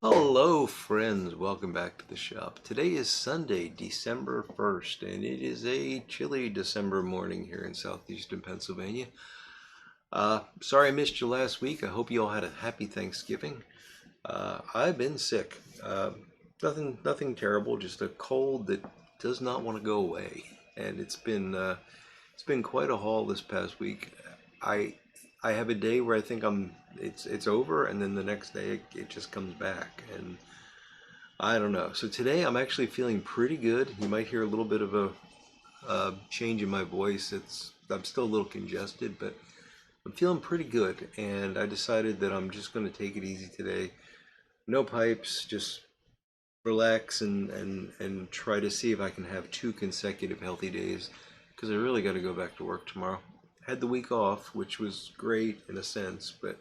Hello, friends. Welcome back to the shop. Today is Sunday, December 1st, and it is a chilly December morning here in southeastern Pennsylvania. Sorry I missed you last week. I hope you all had a happy Thanksgiving. I've been sick. Nothing terrible, just a cold that does not want to go away, and it's been quite a haul this past week. I I have a day where I think it's over, and then the next day it just comes back, and I don't know. So today I'm actually feeling pretty good. You might hear a little bit of a change in my voice. I'm still a little congested, but I'm feeling pretty good. And I decided that I'm just going to take it easy today. No pipes, just relax and try to see if I can have 2 consecutive healthy days because I really got to go back to work tomorrow. Had the week off, which was great in a sense, but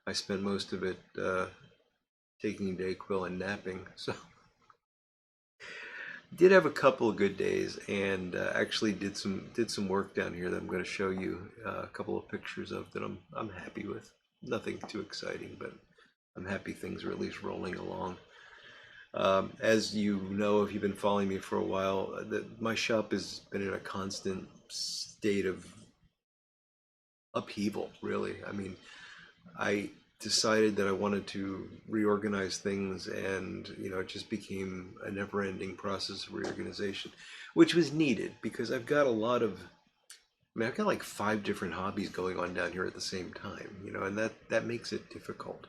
I spent most of it taking Dayquil and napping. So did have a couple of good days and actually did some work down here that I'm going to show you a couple of pictures of that I'm happy with. Nothing too exciting, but I'm happy things are at least rolling along. As you know, if you've been following me for a while, that my shop has been in a constant state of upheaval, really. I mean, I decided that I wanted to reorganize things, and it just became a never-ending process of reorganization, which was needed because I've got like 5 different hobbies going on down here at the same time, and that makes it difficult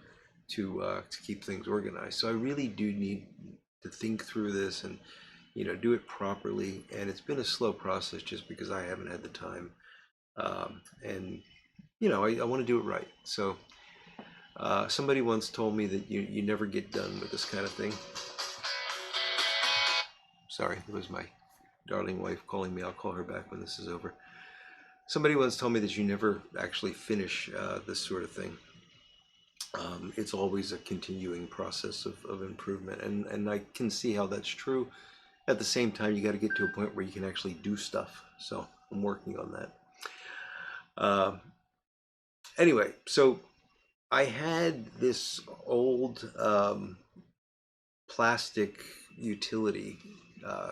to keep things organized. So I really do need to think through this and do it properly, and it's been a slow process just because I haven't had the time, and I want to do it right. So somebody once told me that you never get done with this kind of thing. Sorry, it was my darling wife calling me. I'll call her back when this is over. Somebody once told me that you never actually finish this sort of thing. It's always a continuing process of improvement, and I can see how that's true. At the same time, you got to get to a point where you can actually do stuff. So I'm working on that. Uh, anyway, so I had this old plastic utility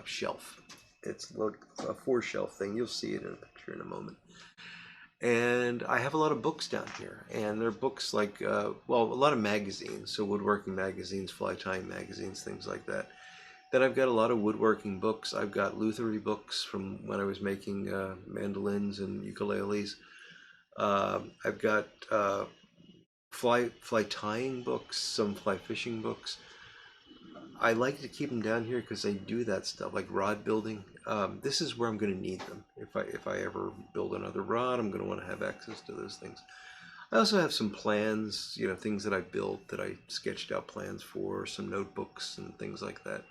shelf. It's like a 4 shelf thing. You'll see it in a picture in a moment. And I have a lot of books down here, and they're books like, well, a lot of magazines, so woodworking magazines, fly tying magazines, things like that. Then I've got a lot of woodworking books. I've got lutherie books from when I was making mandolins and ukuleles. I've got fly tying books, some fly fishing books. I like to keep them down here because I do that stuff like rod building. This is where I'm going to need them. If I ever build another rod, I'm going to want to have access to those things. I also have some plans, things that I built that I sketched out plans for, some notebooks and things like that.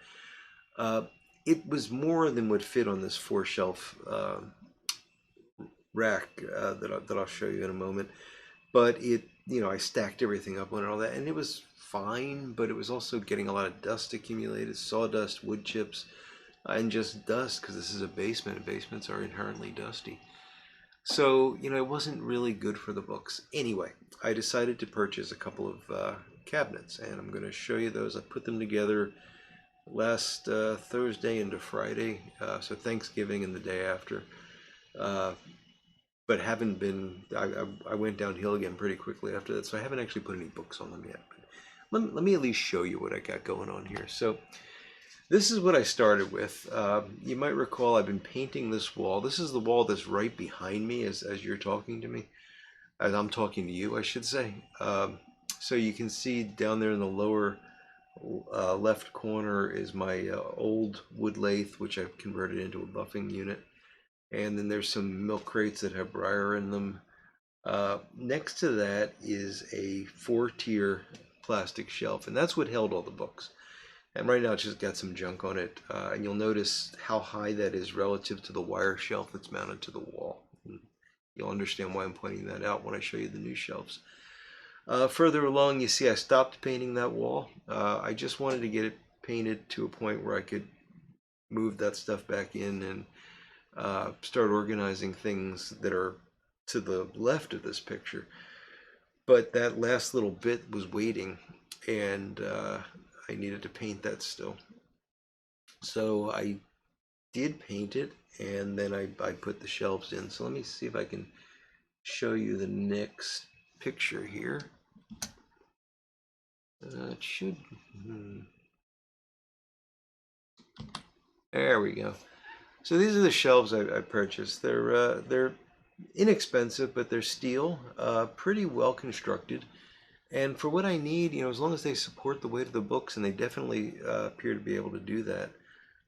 Uh, it was more than would fit on this 4 shelf rack that I'll show you in a moment. But I stacked everything up on it, all that, and it was fine. But it was also getting a lot of dust accumulated, sawdust, wood chips, and just dust because this is a basement, and basements are inherently dusty. So it wasn't really good for the books. Anyway, I decided to purchase a couple of cabinets, and I'm going to show you those. I put them together last Thursday into Friday, so Thanksgiving and the day after. Uh, but haven't been. I went downhill again pretty quickly after that, so I haven't actually put any books on them yet. But let me at least show you what I got going on here. So this is what I started with. You might recall I've been painting this wall. This is the wall that's right behind me as you're talking to me, as I'm talking to you, I should say. So you can see down there in the lower left corner is my old wood lathe, which I've converted into a buffing unit. And then there's some milk crates that have briar in them. Next to that is a 4-tier plastic shelf, and that's what held all the books. And right now it's just got some junk on it. And you'll notice how high that is relative to the wire shelf that's mounted to the wall. And you'll understand why I'm pointing that out when I show you the new shelves. Further along, you see I stopped painting that wall. I just wanted to get it painted to a point where I could move that stuff back in and start organizing things that are to the left of this picture. But that last little bit was waiting, and I needed to paint that still. So I did paint it, and then I put the shelves in. So let me see if I can show you the next picture here. It should. There we go. So these are the shelves I purchased. They're inexpensive, but they're steel, pretty well constructed. And for what I need, as long as they support the weight of the books, and they definitely appear to be able to do that,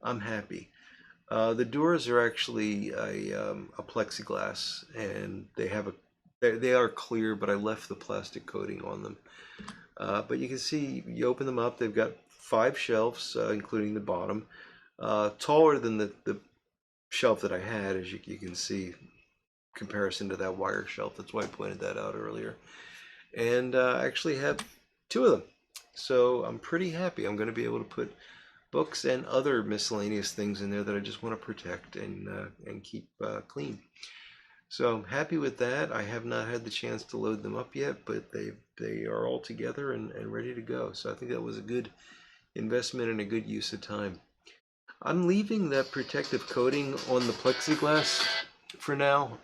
I'm happy. The doors are actually a plexiglass, and they are clear, but I left the plastic coating on them. But you can see, you open them up, they've got 5 shelves, including the bottom, taller than the shelf that I had, as you can see, comparison to that wire shelf. That's why I pointed that out earlier. And I actually have 2 of them. So I'm pretty happy. I'm going to be able to put books and other miscellaneous things in there that I just want to protect and keep clean. So I'm happy with that. I have not had the chance to load them up yet, but they are all together and ready to go. So I think that was a good investment and a good use of time. I'm leaving that protective coating on the plexiglass for now.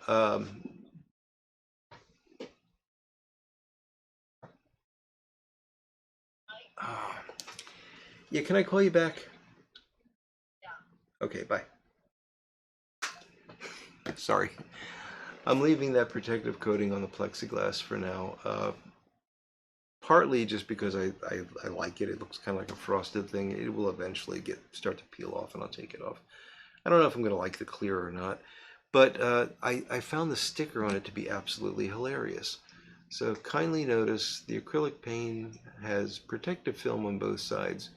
Yeah, can I call you back? Okay, bye. Sorry. I'm leaving that protective coating on the plexiglass for now. Partly just because I like it. It looks kind of like a frosted thing. It will eventually start to peel off, and I'll take it off. I don't know if I'm going to like the clear or not, but I found the sticker on it to be absolutely hilarious. So kindly notice the acrylic paint has protective film on both sides.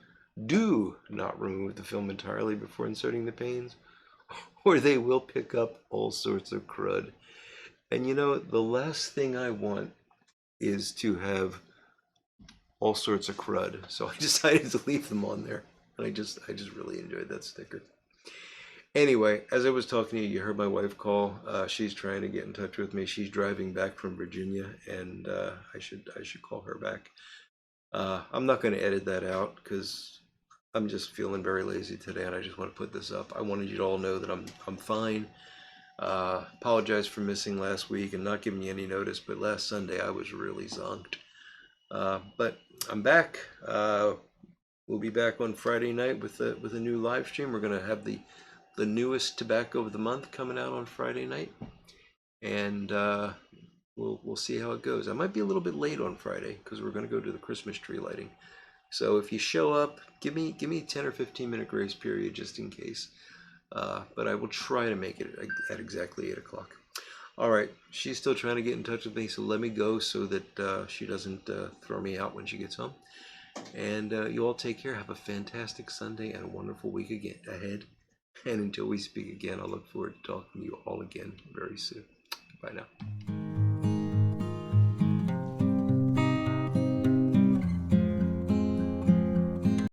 Do not remove the film entirely before inserting the paints, or they will pick up all sorts of crud. And the last thing I want is to have all sorts of crud. So I decided to leave them on there. And I just really enjoyed that sticker. Anyway, as I was talking to you, you heard my wife call. She's trying to get in touch with me. She's driving back from Virginia, and I should call her back. I'm not going to edit that out because I'm just feeling very lazy today, and I just want to put this up. I wanted you to all know that I'm fine. Apologize for missing last week and not giving you any notice, but last Sunday I was really zonked. But I'm back. We'll be back on Friday night with a new live stream. We're going to have the newest tobacco of the month coming out on Friday night, and we'll see how it goes. I might be a little bit late on Friday because we're going to go to the Christmas tree lighting. So if you show up, give me 10 or 15 minute grace period just in case. But I will try to make it at exactly 8 o'clock. All right, she's still trying to get in touch with me, so let me go so that she doesn't throw me out when she gets home. And you all take care. Have a fantastic Sunday and a wonderful week ahead. And until we speak again, I look forward to talking to you all again very soon. Bye now.